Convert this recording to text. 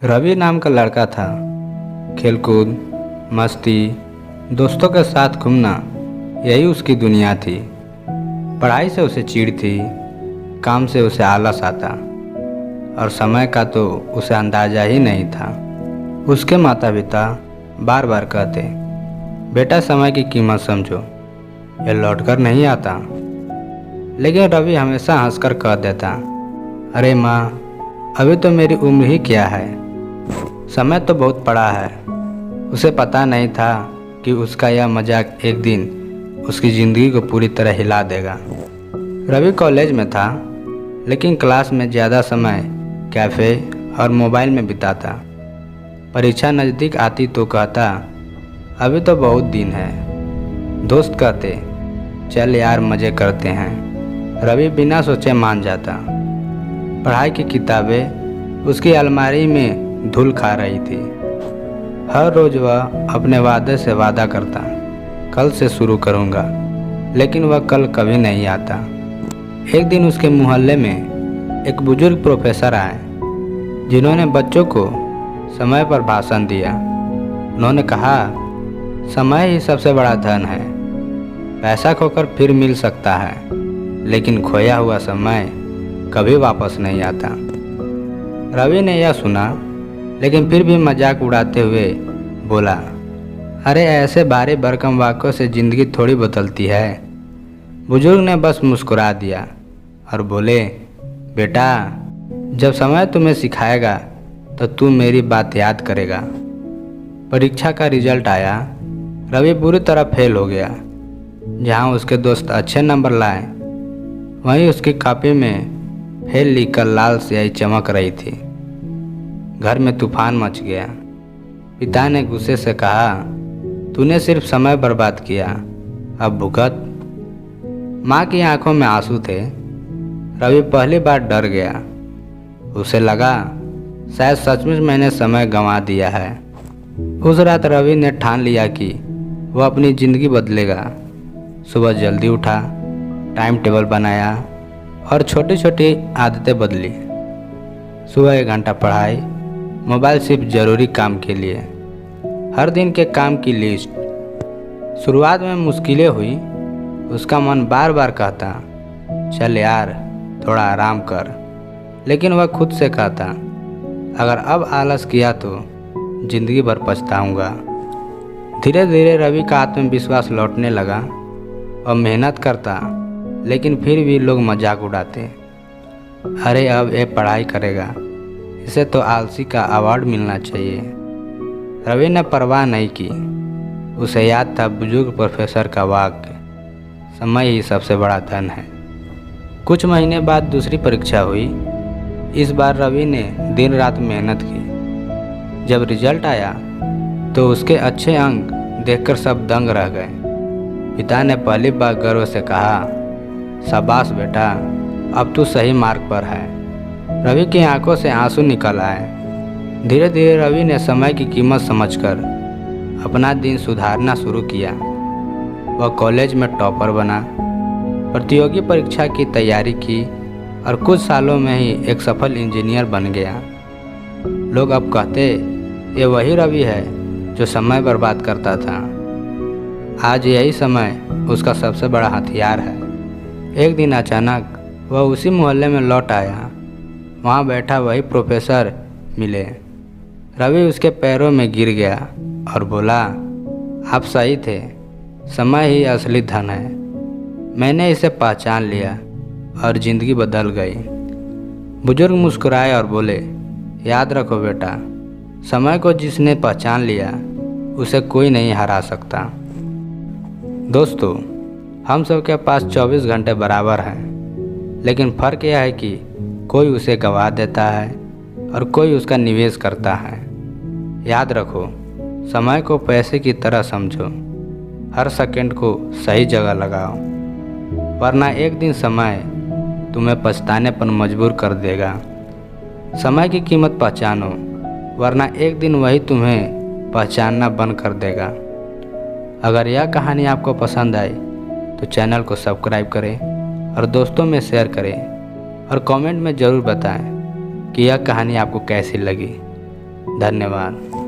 रवि नाम का लड़का था। खेलकूद, मस्ती, दोस्तों के साथ घूमना यही उसकी दुनिया थी। पढ़ाई से उसे चिढ़ थी, काम से उसे आलस आता और समय का तो उसे अंदाज़ा ही नहीं था। उसके माता पिता बार बार कहते, बेटा समय की कीमत समझो, यह लौटकर नहीं आता। लेकिन रवि हमेशा हंसकर कह देता, अरे माँ, अभी तो मेरी उम्र ही क्या है, समय तो बहुत पड़ा है। उसे पता नहीं था कि उसका यह मजाक एक दिन उसकी ज़िंदगी को पूरी तरह हिला देगा। रवि कॉलेज में था, लेकिन क्लास में ज़्यादा समय कैफ़े और मोबाइल में बिताता। परीक्षा नज़दीक आती तो कहता, अभी तो बहुत दिन है। दोस्त कहते, चल यार मज़े करते हैं। रवि बिना सोचे मान जाता। पढ़ाई की किताबें उसकी अलमारी में धूल खा रही थी। हर रोज़ वह अपने वादे से वादा करता, कल से शुरू करूँगा, लेकिन वह कल कभी नहीं आता। एक दिन उसके मोहल्ले में एक बुजुर्ग प्रोफेसर आए, जिन्होंने बच्चों को समय पर भाषण दिया। उन्होंने कहा, समय ही सबसे बड़ा धन है। पैसा खोकर फिर मिल सकता है, लेकिन खोया हुआ समय कभी वापस नहीं आता। रवि ने यह सुना, लेकिन फिर भी मजाक उड़ाते हुए बोला, अरे ऐसे भारी भरकम वाक्यों से ज़िंदगी थोड़ी बदलती है। बुजुर्ग ने बस मुस्कुरा दिया और बोले, बेटा, जब समय तुम्हें सिखाएगा तो तुम मेरी बात याद करेगा। परीक्षा का रिजल्ट आया। रवि बुरी तरह फेल हो गया। जहाँ उसके दोस्त अच्छे नंबर लाए, वहीं उसकी कॉपी में फेल लिखकर लाल स्याही चमक रही थी। घर में तूफान मच गया। पिता ने गुस्से से कहा, तूने सिर्फ समय बर्बाद किया, अब भुगत। माँ की आंखों में आंसू थे। रवि पहली बार डर गया। उसे लगा शायद सचमुच मैंने समय गंवा दिया है। उस रात रवि ने ठान लिया कि वह अपनी ज़िंदगी बदलेगा। सुबह जल्दी उठा, टाइम टेबल बनाया और छोटी छोटी आदतें बदली। सुबह 1 घंटा पढ़ाई, मोबाइल सिर्फ ज़रूरी काम के लिए। हर दिन के काम की लिस्ट। शुरुआत में मुश्किलें हुई। उसका मन बार बार कहता, चल यार थोड़ा आराम कर, लेकिन वह खुद से कहता, अगर अब आलस किया तो ज़िंदगी भर पछताऊंगा। धीरे धीरे रवि का आत्मविश्वास लौटने लगा और मेहनत करता, लेकिन फिर भी लोग मजाक उड़ाते, अरे अब ये पढ़ाई करेगा, इसे तो आलसी का अवार्ड मिलना चाहिए। रवि ने परवाह नहीं की। उसे याद था बुजुर्ग प्रोफेसर का वाक्य, समय ही सबसे बड़ा धन है। कुछ महीने बाद दूसरी परीक्षा हुई। इस बार रवि ने दिन रात मेहनत की। जब रिजल्ट आया तो उसके अच्छे अंक देखकर सब दंग रह गए। पिता ने पहली बार गर्व से कहा, शाबाश बेटा, अब तू सही मार्ग पर है। रवि की आंखों से आंसू निकल आए। धीरे धीरे रवि ने समय की कीमत समझकर अपना दिन सुधारना शुरू किया। वह कॉलेज में टॉपर बना, प्रतियोगी परीक्षा की तैयारी की और कुछ सालों में ही एक सफल इंजीनियर बन गया। लोग अब कहते, ये वही रवि है जो समय बर्बाद करता था। आज यही समय उसका सबसे बड़ा हथियार है। एक दिन अचानक वह उसी मोहल्ले में लौट आया। वहाँ बैठा वही प्रोफेसर मिले। रवि उसके पैरों में गिर गया और बोला, आप सही थे, समय ही असली धन है। मैंने इसे पहचान लिया और ज़िंदगी बदल गई। बुजुर्ग मुस्कुराए और बोले, याद रखो बेटा, समय को जिसने पहचान लिया उसे कोई नहीं हरा सकता। दोस्तों, हम सब के पास 24 घंटे बराबर हैं, लेकिन फ़र्क यह है कि कोई उसे गंवा देता है और कोई उसका निवेश करता है। याद रखो, समय को पैसे की तरह समझो, हर सेकंड को सही जगह लगाओ, वरना एक दिन समय तुम्हें पछताने पर मजबूर कर देगा। समय की कीमत पहचानो, वरना एक दिन वही तुम्हें पहचानना बंद कर देगा। अगर यह कहानी आपको पसंद आई तो चैनल को सब्सक्राइब करें और दोस्तों में शेयर करें और कमेंट में ज़रूर बताएं कि यह कहानी आपको कैसी लगी। धन्यवाद।